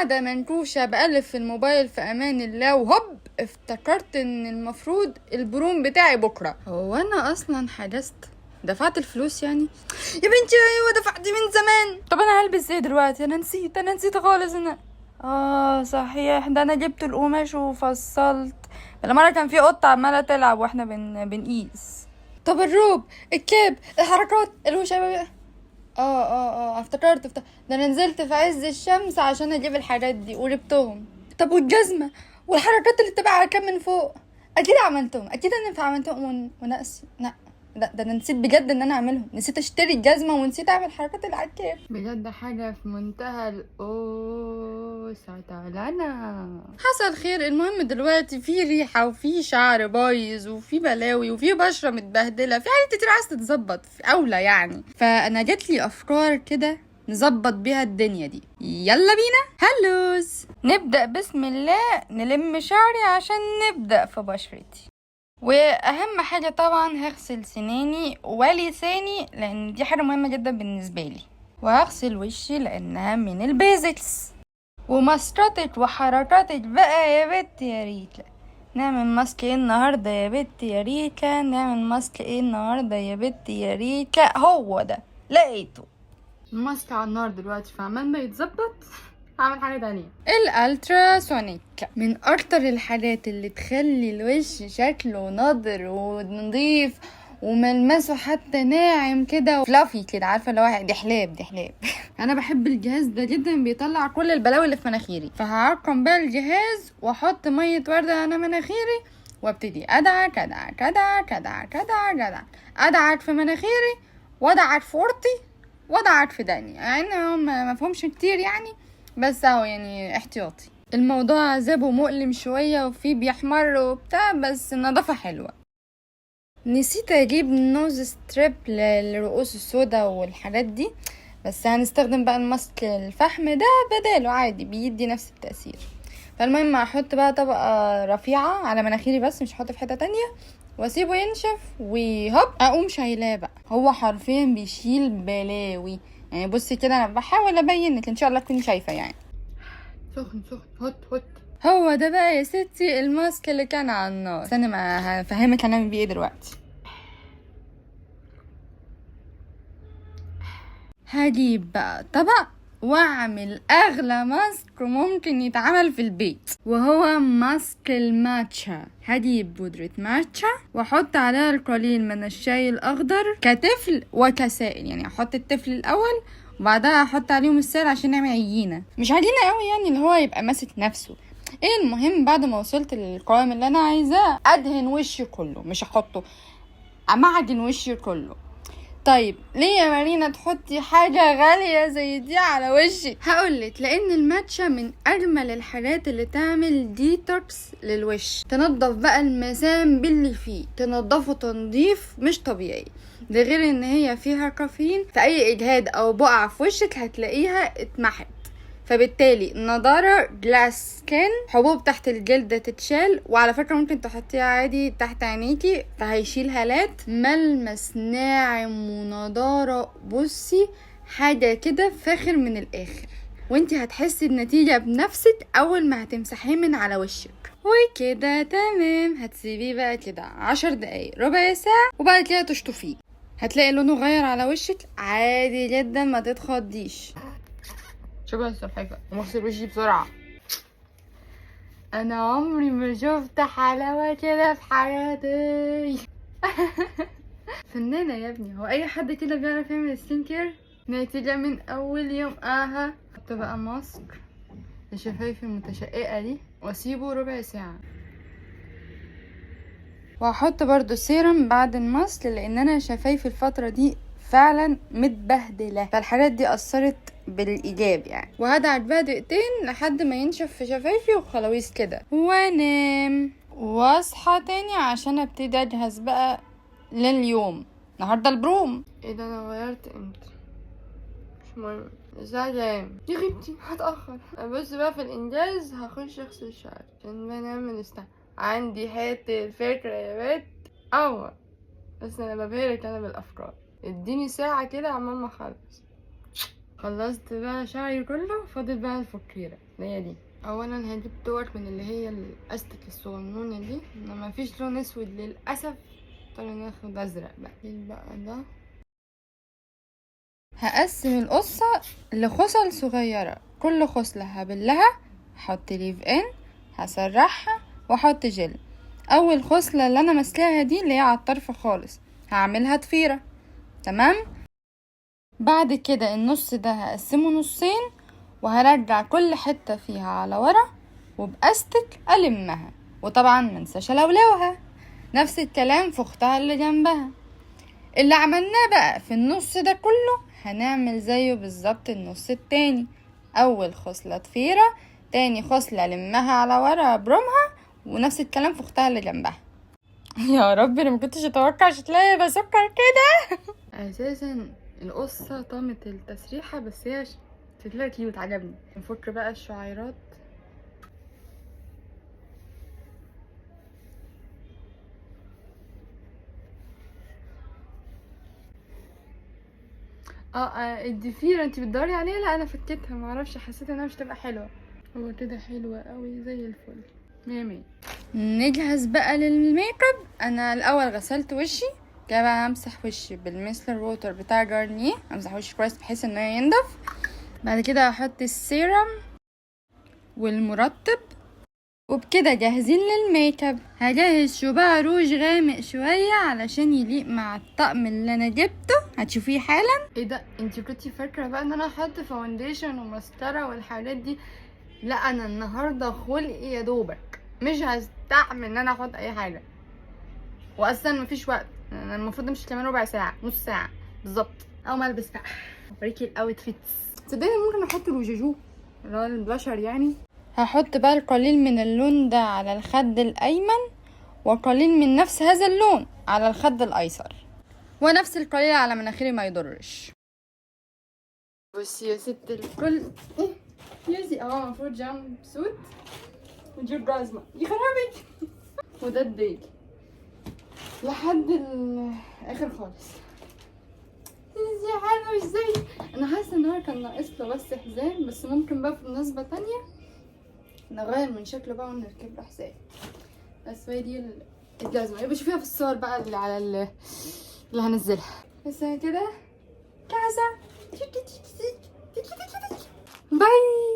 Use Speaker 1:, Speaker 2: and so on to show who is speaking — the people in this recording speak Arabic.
Speaker 1: قاعدة منكوشة بقلب في الموبايل في امان الله، وهوب افتكرت ان المفروض البروم بتاعي بكرة. هو انا اصلا حجزت دفعت الفلوس يعني؟ يا بنتي ايوه دفعت من زمان. طب انا هلبس ايه دلوقتي؟ انا نسيت خالص. انا صحيح، ده انا جبت القماش وفصلت. المرة كان في قطة عمالة تلعب واحنا بنقيس. طب الروب، الكاب، الحركات، الوشة. افتكرت. ده انا نزلت في عز الشمس عشان اجيب الحاجات دي وجبتهم. طب والجزمة والحركات اللي تبع كام من فوق؟ اكيد عملتهم، اكيد انا عملتهم ونقص. لا ده انا نسيت بجد ان انا اعملهم، نسيت اشتري الجزمة ونسيت اعمل الحركات اللي على الكاب. بجد حاجة في منتهى تعالى حصل خير. المهم دلوقتي في ريحة وفي شعر بايظ وفي بلاوي وفي بشرة متبهدلة، في حاجات كتير عايز تتظبط في اولى يعني. فانا جات لي افكار كده نظبط بيها الدنيا دي. يلا بينا. هلوز، نبدأ بسم الله. نلم شعري عشان نبدأ في بشرتي. واهم حاجة طبعا هغسل سناني ولساني لان دي حاجة مهمة جدا بالنسبة لي، وهغسل وشي لانها من البيزكس. ومسطرتك وحركاتك بقى يا بت يا ريتا. نعمل ماسك ايه النهارده يا بت يا ريتا؟ نعمل ماسك ايه النهارده يا بت يا ريتا؟ هو ده لقيته الماسك على النار دلوقتي، فعمال ما يتظبط هعمل حاجه تانية. الالترا سونيك من اكتر الحاجات اللي تخلي الوش شكله نضر ونضيف وملمسه حتى ناعم كده وفلافي كده، عارفه اللي هو دحلاب. انا بحب الجهاز ده جدا، بيطلع كل البلاوي اللي في مناخيري. فهعقم بقى الجهاز واحط ميه ورده على مناخيري وابتدي ادعك ادعك ادعك ادعك ادعك ادعك ادعك في مناخيري وادعك في ورطي وادعك في داني. يعني هم ما فهمش كتير يعني، بس اهو يعني احتياطي. الموضوع عذاب ومؤلم شويه وفيه بيحمر وبتاع، بس النظافه حلوه. نسيت اجيب نوز ستريب للرؤوس السوداء والحاجات دي، بس هنستخدم بقى الماسك الفحم ده بداله عادي، بيدي نفس التأثير. فالمهم هحط بقى طبقة رفيعة على مناخيري بس، مش هحط في حتة تانية، واسيبه ينشف وهوب اقوم شايلاه بقى. هو حرفيا بيشيل بلاوي يعني. بصي كده انا بحاول ابين لك ان شاء الله تكوني شايفة يعني. سخن هوت. هو ده بقى يا ستي الماسك اللي كان على النار. استنى ما هفهمك هنعمل بيه ايه دلوقتي. هجيب بقى طبق واعمل اغلى ماسك ممكن يتعمل في البيت، وهو ماسك الماتشا. هجيب بودرة ماتشا واحط عليها القليل من الشاي الاخضر كتفل وكسائل. يعني احط التفل الاول وبعدها احط عليهم السائل عشان نعمل عجينة، مش عجينة قوي يعني اللي هو يبقى ماسك نفسه. ايه المهم بعد ما وصلت للقوام اللي انا عايزاه ادهن وشي كله، مش احطه، امعجن وشي كله. طيب ليه يا مارينا تحطي حاجة غالية زي دي على وشي؟ هقولك لان الماتشا من اجمل الحاجات اللي تعمل ديتوكس للوش، تنضف بقى المسام باللي فيه، تنضفه تنظيف مش طبيعي. ده غير ان هي فيها كافيين، فاي اجهاد او بقع في وشك هتلاقيها اتمحت. فبالتالي نضارة جلاس سكين، حبوب تحت الجلد تتشال، وعلى فكرة ممكن تحطيها عادي تحت عينيكي فهيشيل هالات. ملمس ناعم ونضارة، بصي حاجة كده فاخر من الاخر، وانتي هتحسي النتيجة بنفسك اول ما هتمسحيه من على وشك. وكده تمام. هتسيبيه بقى كده 10 دقايق ربع ساعة وبعد كده تشطفيه، هتلاقي لونه غير على وشك عادي جدا، ما تتخضيش. شبه السلحفاة ومغسل وشي بسرعة. انا عمري ما شفت حلاوة كده في حياتي. فنانة يا ابني، هو اي حد كده بيعرف يعمل سكين كير؟ نتيجة من اول يوم. حط بقى ماسك لشفايفي المتشققة دي واسيبه ربع ساعة، وهحط برضو سيرم بعد الماسك لان انا شفايفي الفترة دي فعلا متبهدلة، فالحاجات دي اثرت بالايجاب يعني. وهدعك بقى دقيقتين لحد ما ينشف في شفايفي وخلاويص كده وانام، واصحى تاني عشان ابتدي اجهز بقى لليوم. النهارده البروم. ايه ده انا غيرت امتى؟ مش مهم، الساعة كام؟ دي غيبتي هتأخر. بص بقى في الانجاز هخش اغسل شعري عشان بنام من الساعة. عندي حتة فكرة يا بت بس انا ببهرك انا بالافكار. اديني ساعة كده عمال ما اخلص. خلصت بقى شعري كله، فاضل بقى الفكيرة اللي هي دي. اولا هجيب دور من اللي هي الاستك الصغنونة دي، ما فيش لون اسود للاسف، اضطر ناخد ازرق بقى ده. هقسم القصة لخصل صغيرة، كل خصلة هبلها، هحط ليف ان، هسرحها واحط جل. اول خصلة اللي انا ماسكاها دي اللي هي على الطرف خالص هعملها ضفيرة، تمام. بعد كده النص ده هقسمه نصين، وهرجع كل حتة فيها على ورا وبأستك ألمها، وطبعا منساش ألولوها. نفس الكلام في اختها اللي جنبها. اللي عملناه بقى في النص ده كله هنعمل زيه بالظبط النص التاني. اول خصلة ضفيرة، تاني خصلة لمها على ورا برمها، ونفس الكلام في اختها اللي جنبها. يا رب انا مكنتش اتوقع تلاقي بسكر كده. اساسا القصة طامت التسريحة، بس هي شكلها كيوت عجبني. نفك بقى الشعيرات. الضفيرة انتي بتدوري عليها؟ لا انا فكيتها، معرفش، حسيت انها مش تبقى حلوة. هو كده حلوة قوي زي الفل، مية مية. نجهز بقى للميك اب. انا الاول غسلت وشي، كده بقى همسح وشي بالميسلر ووتر بتاع جارنيه، امسح وشي كويس بحيث انه ينضف. بعد كده هحط السيرم والمرطب، وبكده جاهزين للميك اب. هجهز شعاع روج غامق شويه علشان يليق مع الطقم اللي انا جبته، هتشوفيه حالا. ايه ده، انتي كنتي فاكره بقى ان انا احط فاونديشن وماسكارا والحاجات دي؟ لا انا النهارده خلقي يا دوبك، مش هستحمل ان انا احط اي حاجه، واصلا مفيش وقت. انا المفروض امشي كمان ربع ساعه، نص ساعه بالظبط. اول ما البس بقى اوريكي الاوتفيتس. تصدقني ممكن احط الوجاجو اللي هو البلاشر يعني. هحط بقى القليل من اللون ده على الخد الايمن، وقليل من نفس هذا اللون على الخد الايسر، ونفس القليل على مناخيري ما يضرش. بصي يا ست الكل، ايه يزي المفروض جامب سوت ونجيب جزمة يخربك. وده الديل لحد الاخر خالص. ازاي حلو ازاي. انا حاسه ان هو كان ناقص له بس حزام، بس ممكن بقى في مناسبه تانية نغير من شكله بقى ونركب له حزام. بس هي دي الجزمه يبقى شوفيها في الصور بقى اللي على اللي هنزلها. بس كده كذا. باي.